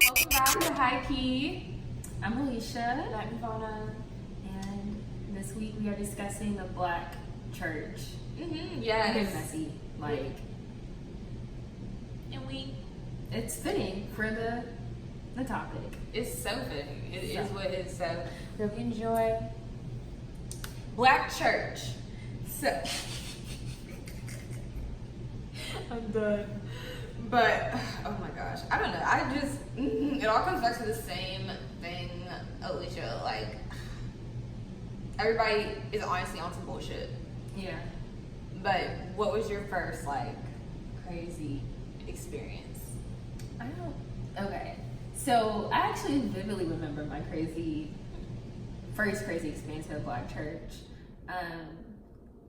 Welcome back to High Key. I'm Alisha. And I'm Yvanna. And this week we are discussing a black church. Yes. It's messy. It's fitting for the topic. It's so fitting. It is what it is. So Hope you enjoy. black church. So I'm done. But oh my gosh, I don't know. I just it all comes back to the same thing, Alicia. Like everybody is honestly on some bullshit. Yeah. But what was your first crazy experience? Okay. So I actually vividly remember my first crazy experience at a black church.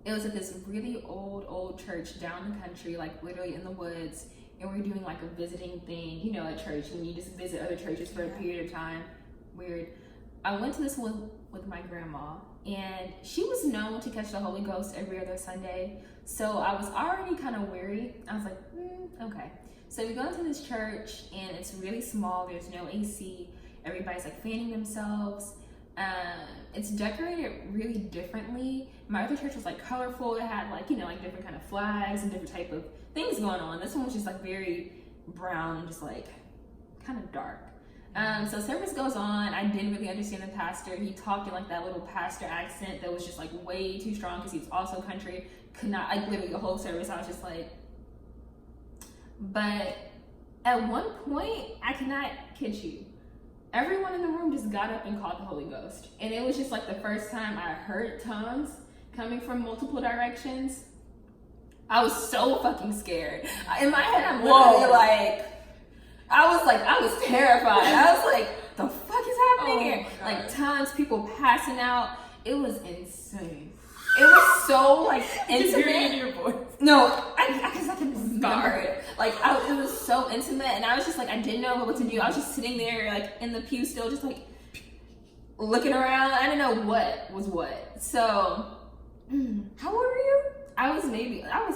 It was at this really old church down the country, literally in the woods, and we were doing a visiting thing, at church when you just visit other churches for a period of time. Weird. I went to this one with my grandma, and she was known to catch the Holy Ghost every other Sunday, so I was already kind of weary. I was like, okay. So we go into this church, and it's really small. There's no AC. Everybody's fanning themselves. It's decorated really differently. My other church was colorful. It had different kind of flags and different type of things going on. This one was just very brown, just kind of dark. So service goes on. I didn't really understand the pastor. He talked in that little pastor accent that was just way too strong because he was also country. Could not literally the whole service. I was just but at one point, I cannot kid you, everyone in the room just got up and called the Holy Ghost. And it was just the first time I heard tongues coming from multiple directions. I was so fucking scared. In my head, I'm literally I was terrified. I was like, the fuck is happening here? Tongues, people passing out. It was insane. It was so intimate. Hearing your voice. No, I can remember it. It was so intimate, and I was just I didn't know what to do. I was just sitting there in the pew still, just looking around. I didn't know what was what. So, How old were you? I was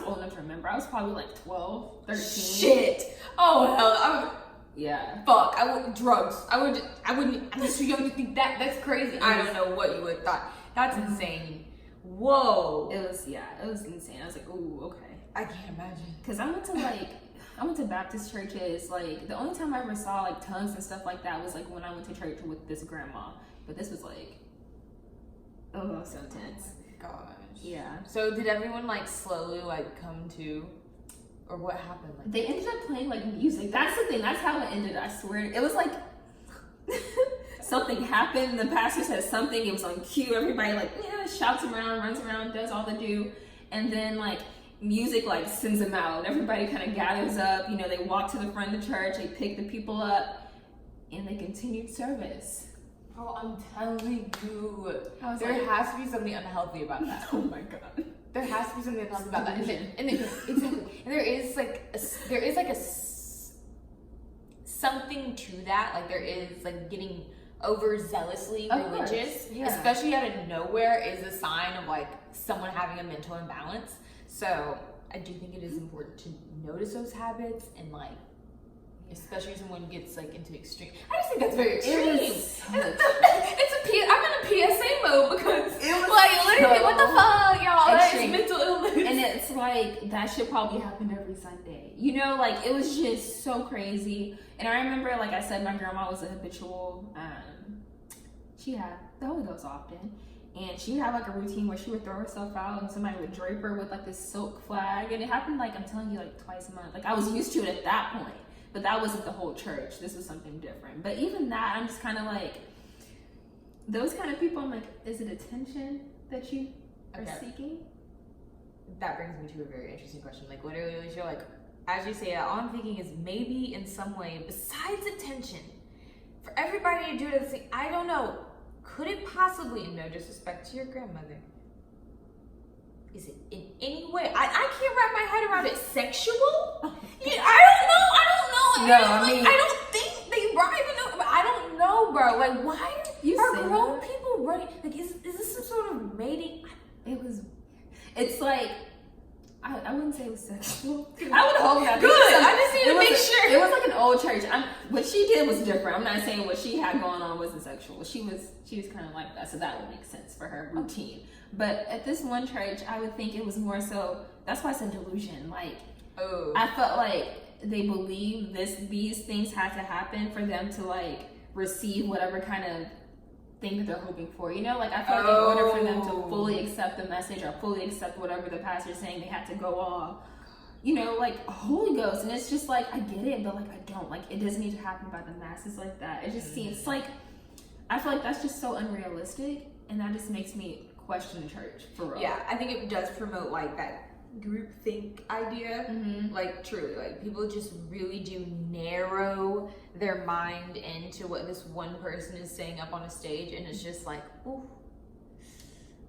old enough to remember. I was probably 12, 13. Shit. Oh hell. Yeah. Fuck. Drugs. I'm just too young to think that. That's crazy. I don't know what you would have thought. That's insane. Whoa. It was insane. I was ooh, okay. I can't imagine. Cause I went to Baptist churches. The only time I ever saw tongues and stuff like that was when I went to church with this grandma. But this was so intense. Oh my gosh. Yeah. So did everyone slowly come to, or what happened? They ended up playing music. That's the thing. That's how it ended. I swear. It was something happened. The pastor says something. It was on cue. Everybody shouts around, runs around, does all they do, and then music sends them out. Everybody kind of gathers up. They walk to the front of the church. They pick the people up, and they continued service. Oh, I'm telling you, has to be something unhealthy about that. Oh my god. There has to be something unhealthy about that. And exactly. And there is something to that. There is getting overzealously religious, yeah. Especially out of nowhere, is a sign of someone having a mental imbalance. So I do think it is important to notice those habits and especially if someone gets into extreme. I just think that's very extreme. I'm in a PSA mode because it was literally what the fuck, y'all? That's mental illness. And it's that shit probably happened every Sunday. It was just so crazy. And I remember, I said, my grandma was a habitual. She had the Holy Ghost often, and she would have a routine where she would throw herself out, and somebody would drape her with this silk flag, and it happened I'm telling you twice a month. I was used to it at that point. But that wasn't the whole church. This was something different. But even that, I'm just kind of those kind of people, I'm is it attention that you are seeking? That brings me to a very interesting question. Literally, you're as you say that, all I'm thinking is maybe in some way, besides attention, for everybody to do it, I don't know, could it possibly, no disrespect to your grandmother, is it in any way, I can't wrap my head around it, sexual? Yeah, I don't know. No, I mean, I don't think they even know, but I don't know, bro. Why are grown people running? Is this some sort of mating? It's I wouldn't say it was sexual. I would hope not. Good. I just need to make sure. It was like an old church. What she did was different. I'm not saying what she had going on wasn't sexual. She was kind of like that, so that would make sense for her routine. But at this one church, I would think it was more so. That's why I said delusion. Like, I felt like they believed these things had to happen for them to like receive whatever kind of thing that they're hoping for, you know, like I feel like in order for them to fully accept the message or fully accept whatever the pastor's saying, they had to go all, you know, like Holy Ghost. And it's just like, I get it, but like I don't, like it doesn't need to happen by the masses like that. It just seems like, I feel like that's just so unrealistic, and that just makes me question the church for real. Yeah, I think it does promote like that groupthink idea. Like truly, like people just really do narrow their mind into what this one person is saying up on a stage, and it's just like, ooh,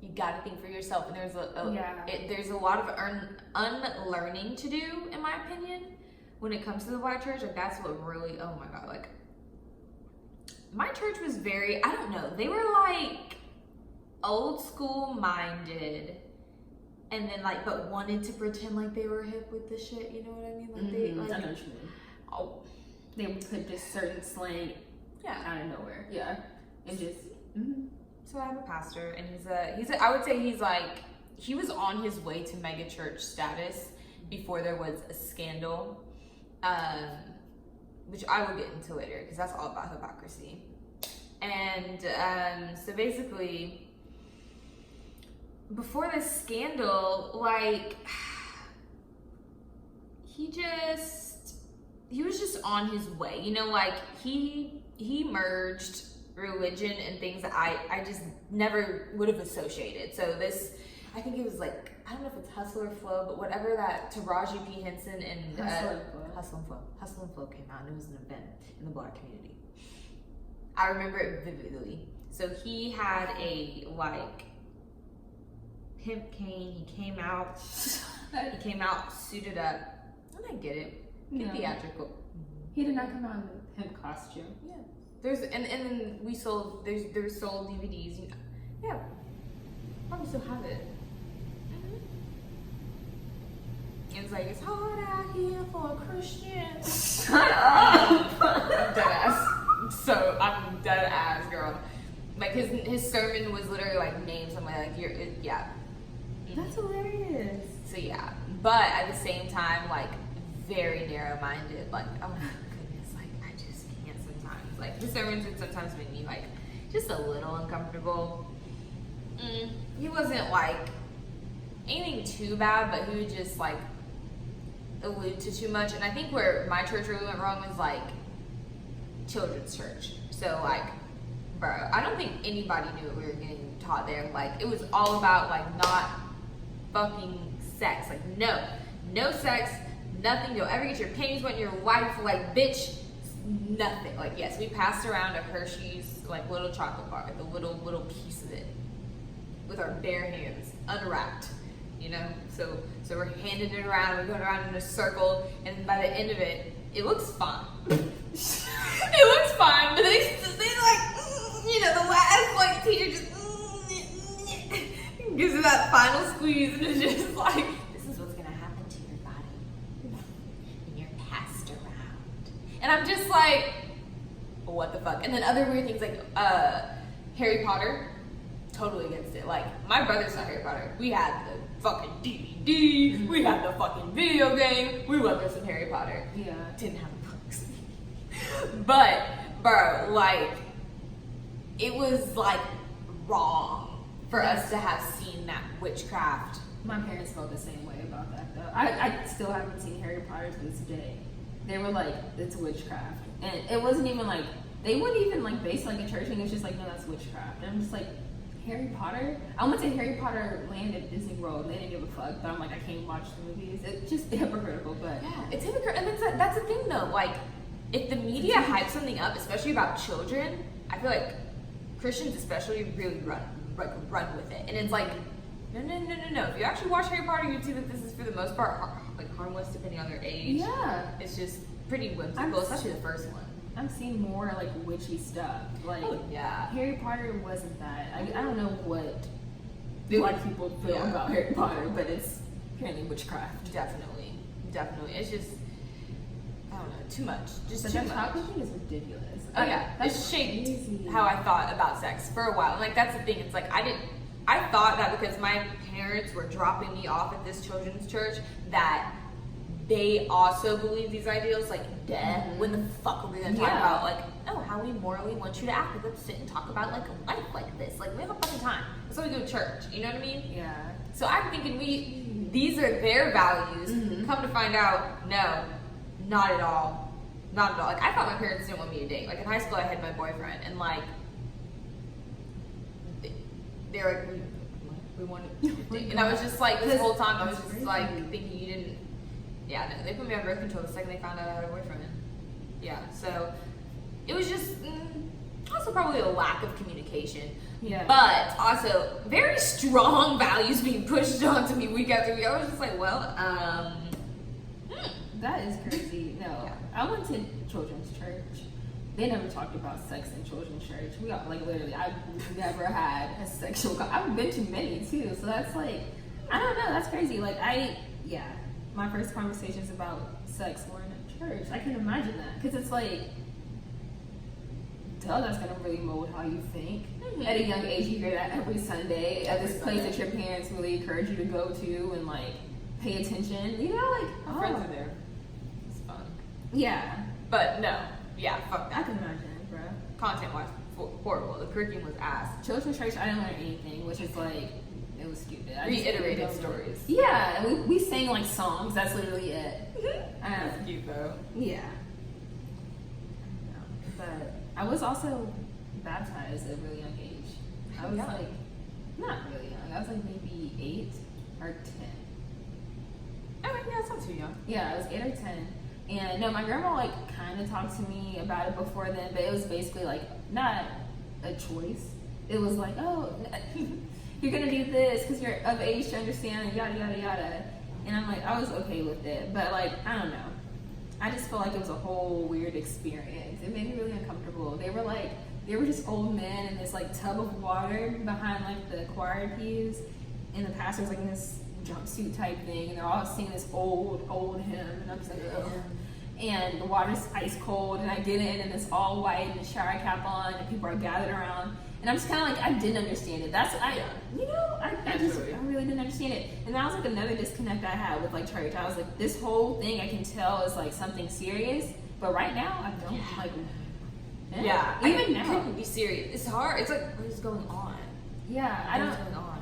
you gotta think for yourself. And there's a lot of unlearning to do, in my opinion, when it comes to the Black church. Like that's what really, oh my god, like my church was very, I don't know, they were like old school minded, and then like, but wanted to pretend like they were hip with the shit, you know what I mean? Like they, like, I know what you mean. Oh, they would put this certain slang out of nowhere. Yeah, and just. So I have a pastor, and he's a I would say he's like, he was on his way to mega church status before there was a scandal, which I will get into later because that's all about hypocrisy. And so basically, before this scandal, like he was just on his way, you know, like he merged religion and things that I just never would have associated. So this, I think it was like, I don't know if it's Hustle or Flow, but whatever that Taraji P. Henson and Hustle and Flow came out, and it was an event in the Black community. I remember it vividly. So he had a like pimp cane. He came out suited up, and I get it. Theatrical. He did not come out in a pimp costume. Yeah. There's and then we sold there's sold DVDs. You know. Yeah. Probably still have it. And it's like, it's hard out here for a Christian. Shut up. I'm dead ass. So I'm dead ass, girl. Like his sermon was literally like name somebody like yeah. That's hilarious. So yeah, but at the same time, like very narrow-minded. Like, oh my goodness, like I just can't sometimes. Like his sermons would sometimes make me like just a little uncomfortable. He wasn't like anything too bad, but he would just like allude to too much. And I think where my church really went wrong was like children's church. So like, bro, I don't think anybody knew what we were getting taught there. Like it was all about like not fucking sex. Like no sex, nothing. You'll ever get your panties wet in your wife. Like bitch, nothing. Like yes, we passed around a Hershey's like little chocolate bar, like a little piece of it, with our bare hands, unwrapped. You know, so we're handing it around. We're going around in a circle, and by the end of it, it looks fine. It looks fine, but they like, you know, the last like teacher just gives it that final squeeze, and it's just like, this is what's gonna happen to your body when you're passed around. And I'm just like, what the fuck? And then other weird things like Harry Potter, totally against it. Like my brother saw Harry Potter. We had the fucking DVD. We had the fucking video game. We loved us some Harry Potter. Yeah. Didn't have the books. But, bro, like, it was, like, wrong for us to have seen that witchcraft. My parents felt the same way about that, though. I still haven't seen Harry Potter to this day. They were like, it's witchcraft. And it wasn't even like, they wouldn't even, like, base, like, a church thing. It's just like, no, that's witchcraft. And I'm just like, Harry Potter? I went to Harry Potter Land at Disney World. They didn't give a fuck, but I'm like, I can't watch the movies. It's just hypocritical, but yeah, it's hypocritical. And that's the thing, though. Like, if the media hypes something up, especially about children, I feel like Christians especially really run with it. And it's like, no. If you actually watch Harry Potter, you'd see that this is for the most part like harmless, depending on their age. Yeah, it's just pretty whimsical, especially the first one. I'm seeing more like witchy stuff. Like, yeah, Harry Potter wasn't that. I don't know what Black people feel about Harry Potter, but it's apparently witchcraft. Definitely. It's just, I don't know, too much. Just But too that much. chocolate thing is ridiculous. Oh yeah, it's shaped how I thought about sex for a while. And like that's the thing. It's like I thought that because my parents were dropping me off at this children's church that they also believe these ideals. Like, when the fuck are we gonna talk about like, oh, how we morally want you to act? Let's sit and talk about like a life like this. Like we have a fucking time. That's why we go to church. You know what I mean? Yeah. So I'm thinking these are their values. Come to find out, no, not at all. Not at all. Like I thought my parents didn't want me to date. Like in high school, I had my boyfriend, and like they were like, we wanted to date, and I was just like this whole time I was just like thinking you didn't. Yeah, no, they put me on birth control the second they found out I had a boyfriend. Yeah, so it was just also probably a lack of communication. Yeah. But also very strong values being pushed onto me week after week. I was just like, well, That is crazy. No, Yeah. I went to children's church. They never talked about sex in children's church. We got like literally, I've never had a sexual. I've been to many too, so that's like, I don't know. That's crazy. Like my first conversations about sex were in a church. I can imagine that because it's like, that's gonna really mold how you think. At a young age, you hear that every Sunday at this place that your parents really encourage you to go to and like pay attention. You know, like my friends are there. It's fun. Yeah, But no, yeah, fuck I that. can imagine, bro. Content wise, horrible. The curriculum was ass. Children's church, I didn't learn anything, which is like, it was stupid. I just Reiterated didn't know. stories. Yeah, and we sang like songs. That's literally it. That's cute though. Yeah. But I was also baptized at a really young age. I was young? like, not really young. I was like maybe 8 or 10. Okay, yeah, it's not too young. Yeah, I was 8 or 10. And no, my grandma like kind of talked to me about it before then, but it was basically like not a choice. It was like, oh, you're gonna do this because you're of age to understand, and yada yada yada. And I'm like, I was okay with it, but like, I don't know. I just felt like it was a whole weird experience. It made me really uncomfortable. They were just old men in this like tub of water behind like the choir pews, and the pastor's like in this jumpsuit type thing, and they're all singing this old hymn, and I'm just like, ugh. And the water's ice cold, and I get in, and it's all white, and the shower cap on, and people are gathered around, and I'm just kind of like, I didn't understand it. I really didn't understand it, and that was like another disconnect I had with like church. I was like, this whole thing I can tell is like something serious, but right now I don't like. Yeah, even I now, couldn't be serious. It's hard. It's like, what is going on? yeah, What's going on?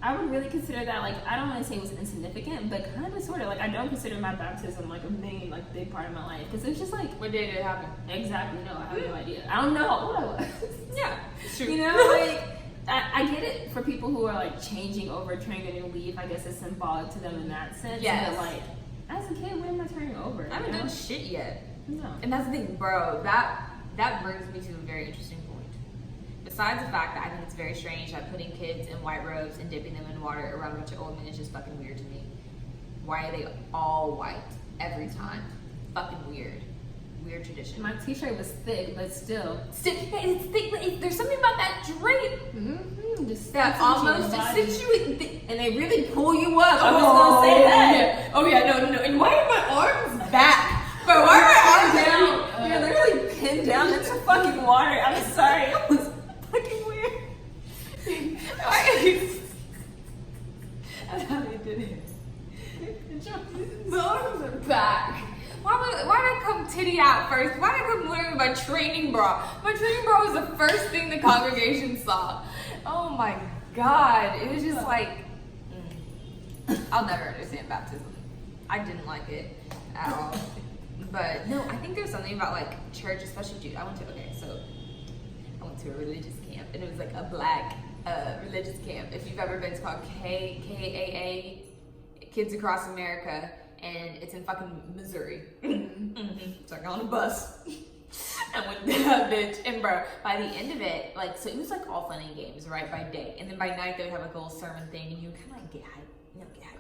I would really consider that, like, I don't want to say it was insignificant, but kind of sort of, like, I don't consider my baptism, like, a main, like, big part of my life. Because it's just, like... What day did it happen? Exactly, no, I have no idea. I don't know how old I was. Yeah, it's true. You know, like, I get it for people who are, like, changing over, turning a new leaf. I guess it's symbolic to them in that sense. Yes. But, like, as a kid, when am I turning over? I haven't done shit yet. No. And that's the thing, bro. That brings me to a very interesting point. Besides the fact that I think it's very strange that putting kids in white robes and dipping them in water around a bunch of old men is just fucking weird to me. Why are they all white every time? Fucking weird. Weird tradition. My t-shirt was thick, but still. It's thick, but there's something about that drape Just that almost accentuates. And they really pull you up. I was gonna say that. Oh yeah, no. And why are my arms back? Bro, why are my arms down? You're literally pinned down into fucking water. I'm sorry. It was fucking weird. That's how they did it. My arms are back. Why did I come titty out first? Why did I come wearing my training bra? My training bra was the first thing the congregation saw. Oh my god. It was just like, I'll never understand baptism. I didn't like it at all. But no, I think there's something about like church, especially dude. I went to a religious camp, and it was like a black religious camp. If you've ever been, it's called KAA, Kids Across America, and it's in fucking Missouri. So I got on a bus. I went to that bitch, and bro, by the end of it, like, so it was like all fun and games, right, by day, and then by night they would have like a little sermon thing, and you kind of like get hyped,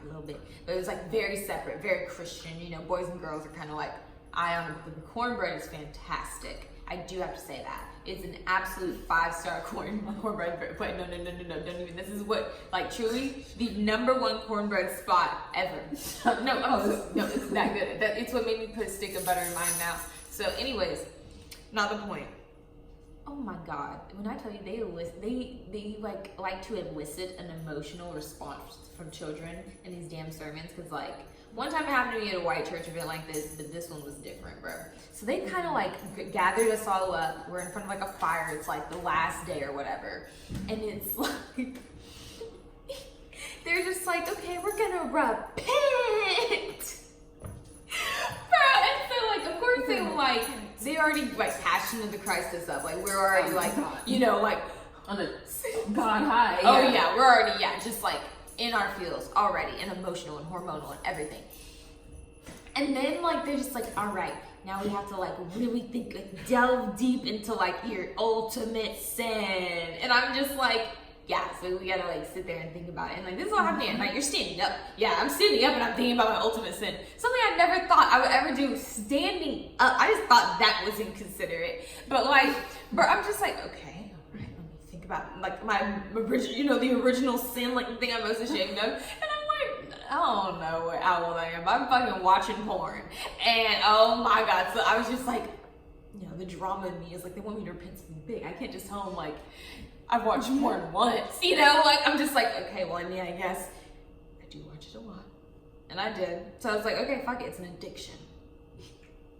a little bit, but it was like very separate, very Christian, boys and girls are kind of like, The cornbread is fantastic. I do have to say that. It's an absolute 5-star cornbread. But no, don't even. This is what, like, truly the #1 cornbread spot ever. No, it's that good. It's what made me put a stick of butter in my mouth. So, anyways, not the point. Oh my God! When I tell you they like to elicit an emotional response from children in these damn sermons, because like one time it happened to me at a white church event like this, but this one was different, bro. So they kind of like gathered us all up. We're in front of like a fire. It's like the last day or whatever, and it's like they're just like, okay, we're gonna repent. Bro, and so like of course they already like passion of the Christ us up. Like we're already like, you know, like on the God high. Oh yeah, we're already just like in our feels already, and emotional and hormonal and everything. And then like they're just like, all right, now we have to like really think, like, delve deep into like your ultimate sin. And I'm just like, yeah, so we gotta like sit there and think about it. And like this is all happening at night. You're standing up. Yeah, I'm standing up and I'm thinking about my ultimate sin. Something I never thought I would ever do, standing up. I just thought that was inconsiderate. But like, bro, I'm just like, okay, all right, let me think about like my original, you know, the original sin, like the thing I'm most ashamed of. And I'm like, I don't know how old I am. I'm fucking watching porn. And oh my God. So I was just like, you know, the drama in me is like, they want me to repent something big. I can't just tell them like, I've watched porn once, you know, like, I'm just like, okay, well, I mean, I guess I do watch it a lot. And I did. So I was like, okay, fuck it, it's an addiction.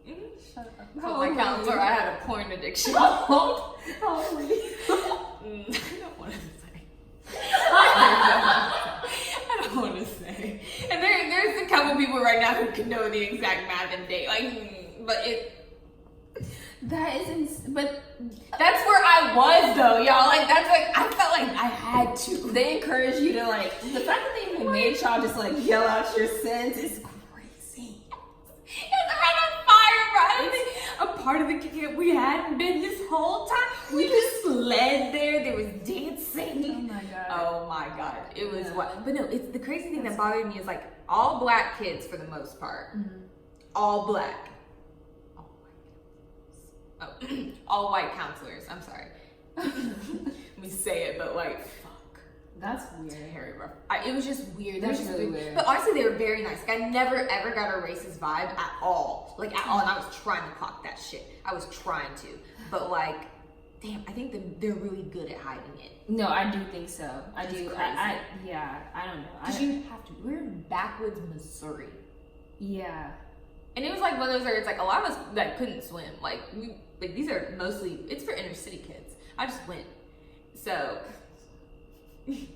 Shut up. So my counselor, I had a porn addiction. Holy. I don't want to say. I don't want to say. And there's a couple people right now who can know the exact math and date, like, but it. That is, but that's where I was though, y'all. Like that's like I felt like I had to. They encourage you to like the fact that they even made y'all just like yell out your sins is crazy. It's right on fire, bro. I think a part of the camp we hadn't been this whole time. We just led there. There was dancing. Oh my God. Oh my God. It was what? But no, it's the crazy thing that bothered me is like all black kids for the most part. Mm-hmm. All black. Oh, all white counselors. I'm sorry. Let me say it, but like, fuck. That's weird. Very rough. It was just weird. That's just really weird. But honestly, they were very nice. Like, I never ever got a racist vibe at all. Like at all. And I was trying to clock that shit. I was trying to. But like, damn, I think they're really good at hiding it. No, I do think so. I do. I don't know. Because you have to. We're in backwoods Missouri. Yeah. And it was like one of those where it's like a lot of us that couldn't swim. Like these are mostly, it's for inner city kids. I just went. So,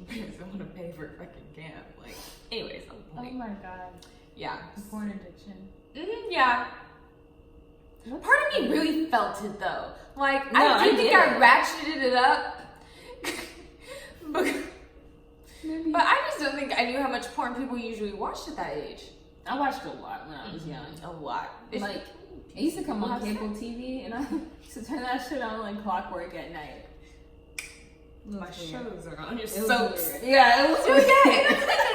parents don't want to pay for a fucking camp. Like, anyways, on the point. Oh my God. Yeah. Porn addiction. Yeah. Part of me really felt it though. Like, No, I do think I didn't. ratcheted it up. Maybe. But I just don't think I knew how much porn people usually watched at that age. I watched a lot when I was young. A lot. Like, it used to come on cable TV, and I used to turn that shit on like clockwork at night. My shows are on. You're so so weird. Yeah, it was weird.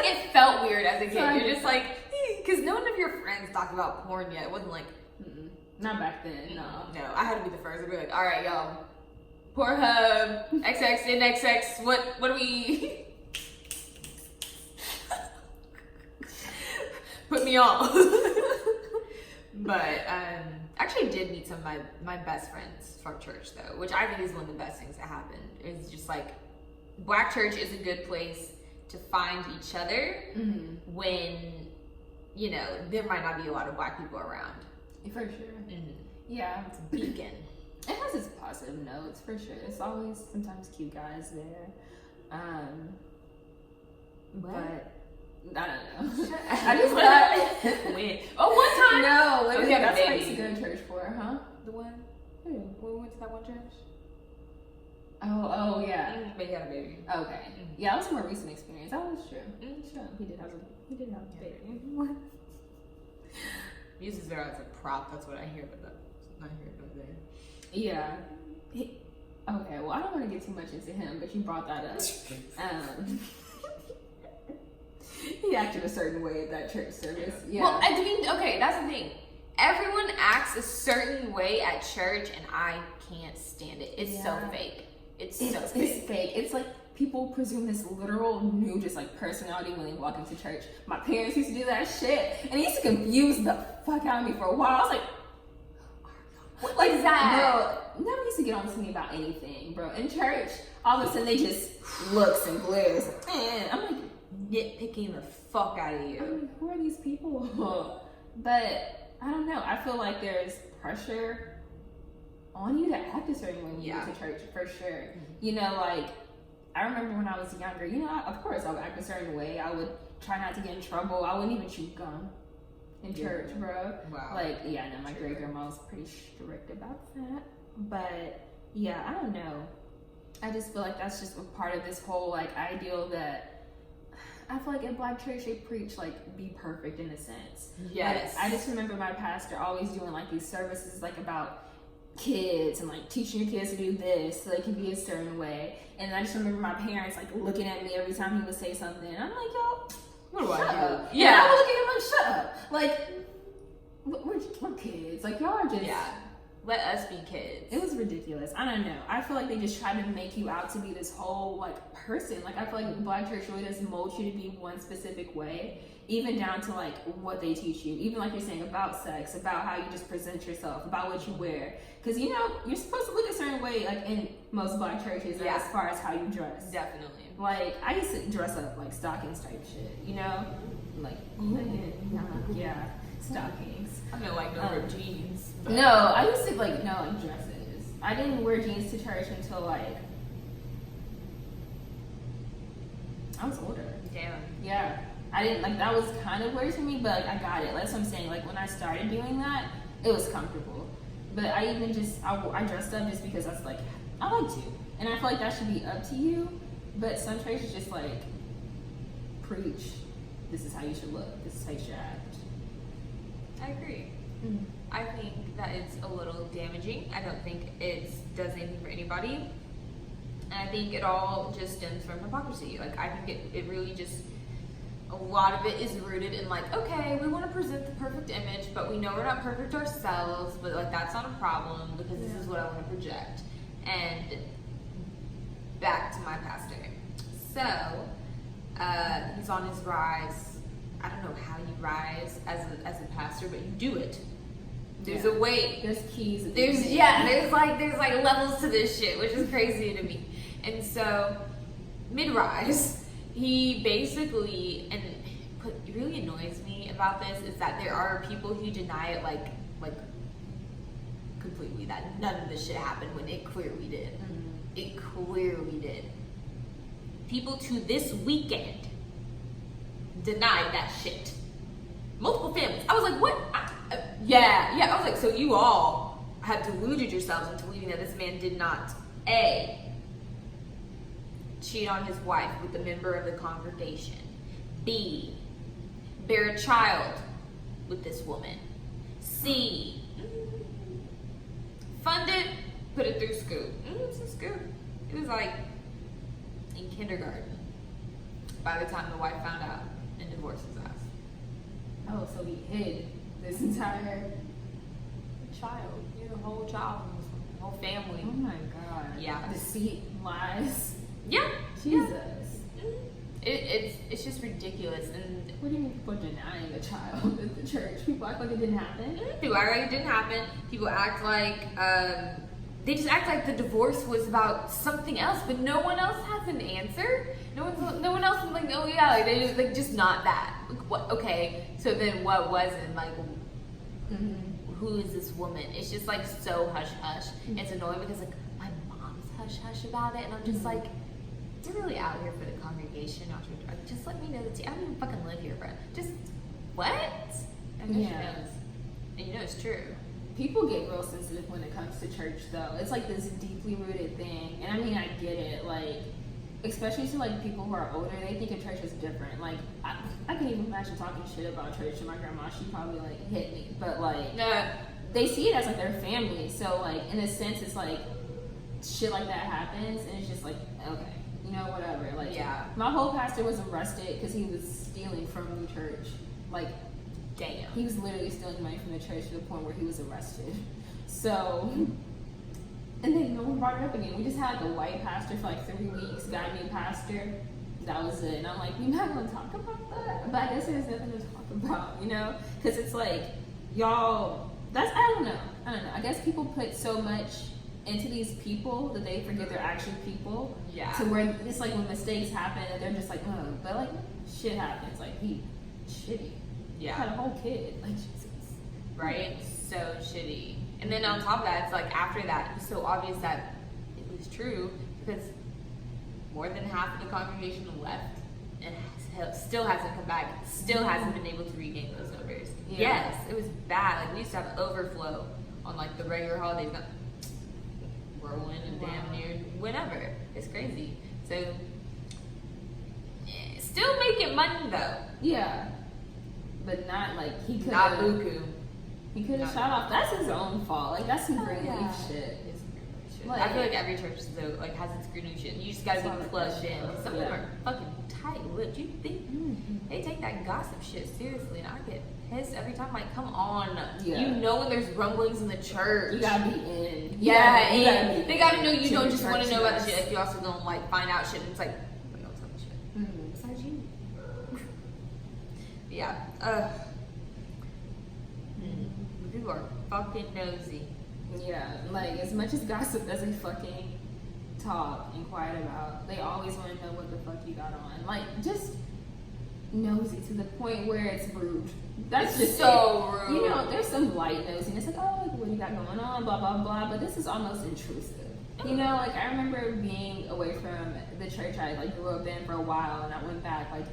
It felt weird as a kid. Sorry. You're just like, because none of your friends talked about porn yet. It wasn't like, not back then. No, I had to be the first. I'd be like, all right, y'all, Pornhub, XX, NXX. What do we? Put me on. But actually, I did meet some of my best friends from church though, which I think is one of the best things that happened. It's just like, black church is a good place to find each other when, you know, there might not be a lot of black people around. For sure. Yeah, It's a beacon. It has its positive notes for sure. It's always sometimes cute guys there, but. I don't know. I just thought when? Oh, one time. No, literally, yeah, that's what I baby. used to go to church for, huh? The one? When we went to that one church? Oh yeah. But he had a baby. Okay. Yeah, that was a more recent experience. That was true. Sure. He did have a baby. What? Uses her as a prop. That's what I hear, but that's not here but there. Yeah. Okay. Well, I don't want to get too much into him, but you brought that up. He acted a certain way at that church service. Yeah. Well, I mean, okay, that's the thing. Everyone acts a certain way at church, and I can't stand it. It's so fake. It's so fake. It's fake. It's like people presume this literal new just like personality when they walk into church. My parents used to do that shit, and it used to confuse the fuck out of me for a while. I was like, what is that? Bro, never used to get on to me about anything, bro. In church, all of a sudden they just looks and glares. And I'm like, nitpicking the fuck out of you. I mean, who are these people? But I don't know. I feel like there's pressure on you to act a certain way when you go to church, for sure. You know, like, I remember when I was younger, you know, of course I would act a certain way. I would try not to get in trouble. I wouldn't even chew gum in church, bro. Wow. Like, yeah, no, my great grandma was pretty strict about that. But yeah, I don't know. I just feel like that's just a part of this whole like ideal that I feel like in Black church they preach like be perfect in a sense. Yes. Like, I just remember my pastor always doing like these services like about kids and like teaching your kids to do this so they can be a certain way. And I just remember my parents like looking at me every time he would say something. And I'm like, yo, what do I do? up. Yeah. And I would look at him like, shut up. Like, we're kids. Like, y'all are just... Yeah. Let us be kids. It was ridiculous. I don't know. I feel like they just try to make you out to be this whole, like, person. Like, I feel like Black church really does mold you to be one specific way. Even down to, like, what they teach you. Even, like you're saying, about sex. About how you just present yourself. About what you wear. Because, you know, you're supposed to look a certain way, like, in most Black churches. As far as how you dress. Definitely. Like, I used to dress up, like, stockings type shit. You know? Like, yeah. Stockings. I don't like no ripped jeans. But... No, I used to like dresses. I didn't wear jeans to church until like I was older. Damn. Yeah, I didn't like that was kind of weird to me, but like I got it. That's what I'm saying. Like when I started doing that, it was comfortable. But I even just I dressed up just because I was like I like to, and I feel like that should be up to you. But some churches just like preach. This is how you should look. This is how you should act. I agree. I think that it's a little damaging. I don't think it does anything for anybody. And I think it all just stems from hypocrisy. Like, I think it really just, a lot of it is rooted in like, okay, we want to present the perfect image, but we know we're not perfect ourselves, but like, that's not a problem because this is what I want to project. And back to my pastor. So, he's on his rise. I don't know how you rise as a pastor, but you do it. There's a way. There's keys. There's like levels to this shit, which is crazy to me. And so, mid-rise, he basically, and what really annoys me about this is that there are people who deny it like completely, that none of this shit happened when it clearly did. It clearly did. People to this weekend denied that shit. Multiple families. I was like, what? Yeah. I was like, so you all have deluded yourselves into believing that this man did not A, cheat on his wife with a member of the congregation, B, bear a child with this woman, C, fund it, put it through school. It's a school. It was like in kindergarten by the time the wife found out and divorced his ass. Oh, so he hid this entire child. You're the whole child from this whole family. Oh my god. Yeah. Deceit, lies. Yeah. Jesus. Yeah. It's just ridiculous. And what do you mean people denying a child at the church? People act like it didn't happen? People act like it didn't happen. People act like they just act like the divorce was about something else, but no one else has an answer. No one else is like, oh yeah, like, they just not that. Like, what? Okay, so then what wasn't like? Who is this woman? It's just like so hush hush. It's annoying because like my mom's hush hush about it, and I'm just like, you're really out here for the congregation, not your drug. Just let me know that I don't even fucking live here, bro. Just what? I know she knows, and you know it's true. People get real sensitive when it comes to church, though. It's like this deeply rooted thing, and I mean, I get it. Like, especially to like people who are older, they think a church is different. Like, I can even imagine talking shit about church to my grandma. She probably like hit me, but like, they see it as like their family. So like, in a sense, it's like shit like that happens, and it's just like, okay, you know, whatever. Like, yeah, my whole pastor was arrested because he was stealing from the church, like Damn. He was literally stealing money from the church to the point where he was arrested. So, and then no one brought it up again. We just had the white pastor for like 3 weeks, got a new pastor. That was it. And I'm like, we're not going to talk about that. But I guess there's nothing to talk about, you know? Because it's like, y'all, I don't know. I guess people put so much into these people that they forget they're actually people. Yeah. To where it's like when mistakes happen, and they're just like, oh, but like, shit happens. Like, he shitty. Yeah. Had a whole kid. Like, Jesus. Right? So shitty. And then on top of that, it's like after that, it was so obvious that it was true because more than half of the congregation left and still hasn't come back, still hasn't been able to regain those numbers. Yeah. Yes, it was bad. Like we used to have overflow on like the regular holidays, not whirlwind and damn near whenever. It's crazy. So still making money though. Yeah. But not like he could Not have. buku. He could have shot off. That's his own fault. Like that's some green yeah. leaf shit. It's green shit. Like, I feel like every church though like has its green leaf shit. You just gotta be plugged in. Some of them are fucking tight-lipped. You think they take that gossip shit seriously, and I get pissed every time. Like, come on. Yeah. You know when there's rumblings in the church. You gotta be in. Yeah, you and they gotta know you don't just want to know about the shit. shit. Like you also don't like find out shit. And it's like, nobody else tell me shit. Besides you. Yeah. People are fucking nosy. Yeah, like as much as gossip doesn't fucking talk and quiet about, they always want to know what the fuck you got on. Like just nosy to the point where it's rude. That's just so rude. You know, there's some light nosiness, like, oh, like, what you got going on, blah blah blah. But this is almost intrusive. You know, like I remember being away from the church I like grew up in for a while, and I went back like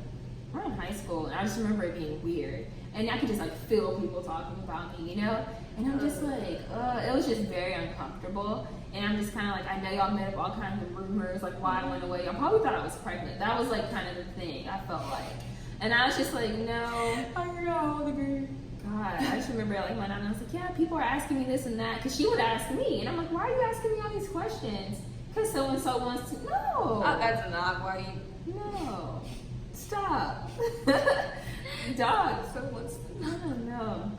around high school, and I just remember it being weird. And I could just like feel people talking about me, you know? And I'm just like, it was just very uncomfortable. And I'm just kind of like, I know y'all made up all kinds of rumors, like why I went away. Y'all probably thought I was pregnant. That was like kind of the thing, I felt like. And I was just like, no. I forgot the girl. God, I just remember like my nana was like, yeah, people are asking me this and that. Because she would ask me. And I'm like, why are you asking me all these questions? Because so-and-so wants to. No. Oh, that's not why you. No. Stop. Dog. So what's I don't know.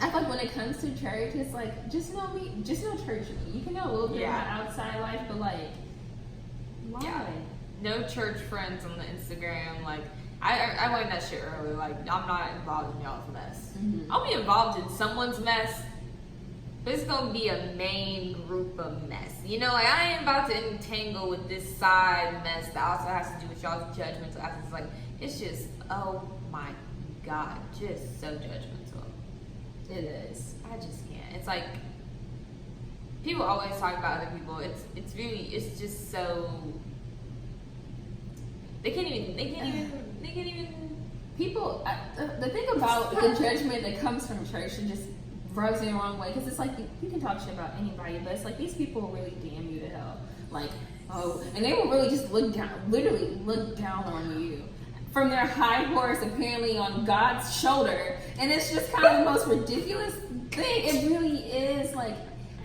I feel like when it comes to church, it's like just know me, just know church me. You can know a little bit about outside life, but like, why? Yeah. No church friends on the Instagram. Like, I learned that shit early. Like, I'm not involved in y'all's mess. Mm-hmm. I'll be involved in someone's mess, but it's gonna be a main group of mess. You know, like I ain't about to entangle with this side mess that also has to do with y'all's judgments. It's like it's just, oh my God, just so judgmental. It is. I just can't. It's like people always talk about other people. It's just so they can't even People. The thing about the judgment that comes from church and just rubs me the wrong way, because it's like you can talk shit about anybody, but it's like these people will really damn you to hell. Like, oh, and they will really just literally look down on you from their high horse, apparently on God's shoulder, and it's just kind of the most ridiculous thing. It really is, like,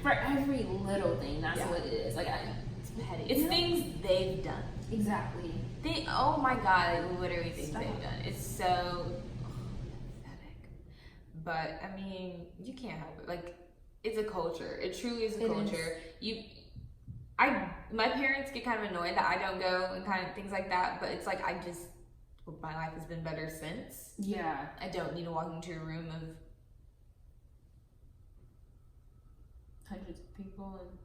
for every little thing, that's what it is. Like, it's petty. It's things they've done. Exactly. Oh my God, literally things they've done. It's so pathetic. But I mean, you can't help it. Like, it's a culture. It truly is a culture. My parents get kind of annoyed that I don't go and kind of things like that, but it's like my life has been better since. Yeah. I don't need to walk into a room of hundreds of people and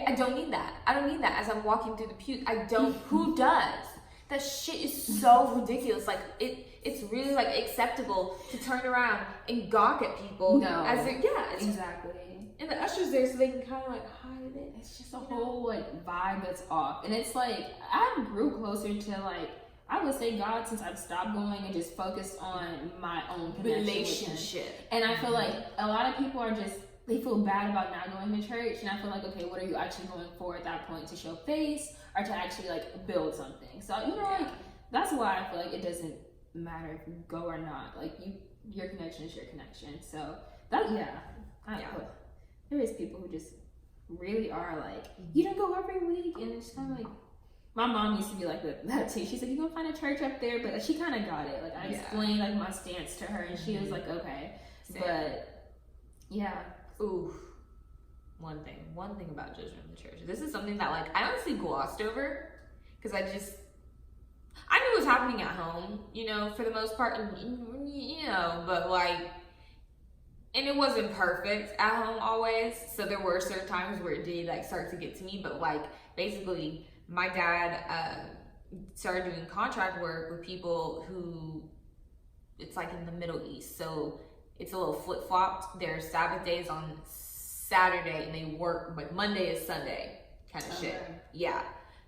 I don't need that. I don't need that as I'm walking through the pews. I don't. Who does? That shit is so ridiculous. Like it's really like acceptable to turn around and gawk at people. No. Exactly. And the usher's there so they can kind of like hide it. It's just a whole like vibe that's off, and it's like I grew closer to like I would say God since I've stopped going and just focused on my own relationship. And I feel like a lot of people are just. They feel bad about not going to church, and I feel like, okay, what are you actually going for at that point? To show face or to actually like build something? So you know, like that's why I feel like it doesn't matter if you go or not. Like your connection is your connection. So that there is people who just really are like, you don't go every week, and it's kind of like, My mom used to be like that too. She said, "You gonna find a church up there?" But she kind of got it. Like I explained like my stance to her, and she was like, "Okay." Same. But yeah, ooh, one thing about judgment in the church. This is something that like I honestly glossed over because I knew what was happening at home, you know, for the most part, you know, but like, and it wasn't perfect at home always. So there were certain times where it did like start to get to me, but like basically my dad started doing contract work with people who it's like in the Middle East. So it's a little flip-flopped. Their Sabbath days on Saturday and they work, but Monday is Sunday kind of shit. Yeah.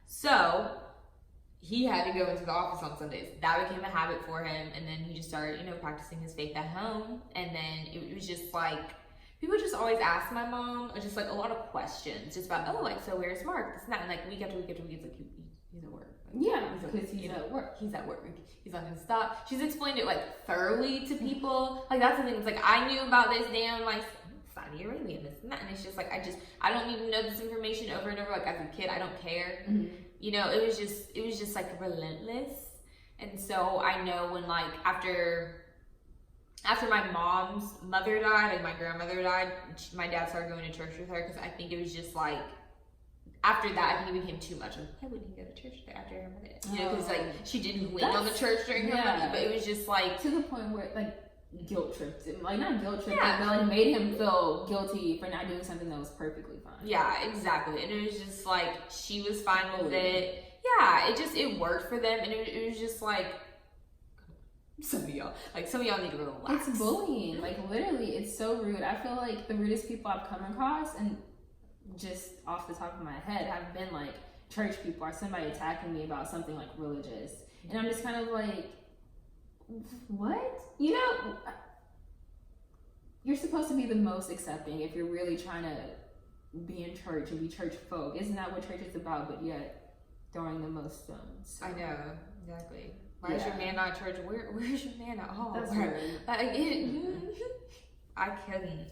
So he had to go into the office on Sundays. That became a habit for him. And then he just started, you know, practicing his faith at home. And then it was just like, people just always ask my mom, just like a lot of questions, just about, oh, like, so where's Mark? This and that. And like week after week after week, it's like, he's at work. Like, yeah, because he's at work. He's at work. He's not gonna stop. She's explained it like thoroughly to people. Like that's the thing. It's like I knew about this damn like Saudi Arabia and this and that, and it's just like I don't need to know this information over and over. Like as a kid, I don't care. You know, it was just like relentless. And so I know when like after my mom's mother died, like my grandmother died, my dad started going to church with her because I think it was just like. After that, I think it became too much. Like, why wouldn't he go to church after her mother? You know, because like she didn't lean on the church during her mother, but it was just like to the point where like guilt tripped him, like not guilt tripped, but like made him feel guilty for not doing something that was perfectly fine. Yeah, exactly. And it was just like she was fine with it. Yeah, it worked for them, and it was just like some of y'all need to relax. It's bullying, like literally, it's so rude. I feel like the rudest people I've come across and. Just off the top of my head have been like church people or somebody attacking me about something like religious, and I'm just kind of like, what? You know, you're supposed to be the most accepting if you're really trying to be in church and be church folk. Isn't that what church is about? But yet throwing the most stones. So. I know, exactly. Why is your man not at church? Where's your man at all? That's right. I couldn't.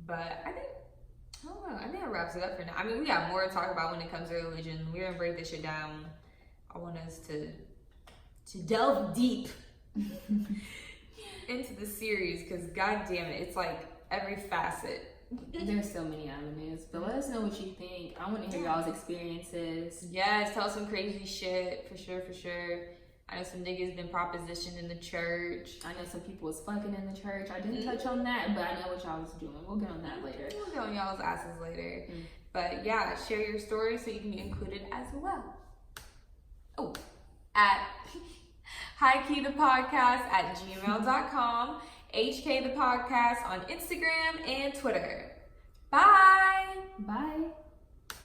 But I think I don't know. I think that wraps it up for now. I mean, we got more to talk about when it comes to religion. We're gonna break this shit down. I want us to delve deep into the series because god damn it, it's like every facet. There's so many avenues, but let us know what you think. I want to hear y'all's experiences. Yes, tell us some crazy shit for sure. I know some niggas been propositioned in the church. I know some people was fucking in the church. I didn't touch on that, but I know what y'all was doing. We'll get on that later. We'll get on y'all's asses later. But yeah, share your story so you can be included as well. Oh, at highkeythepodcast@gmail.com, HK the podcast on Instagram and Twitter. Bye. Bye.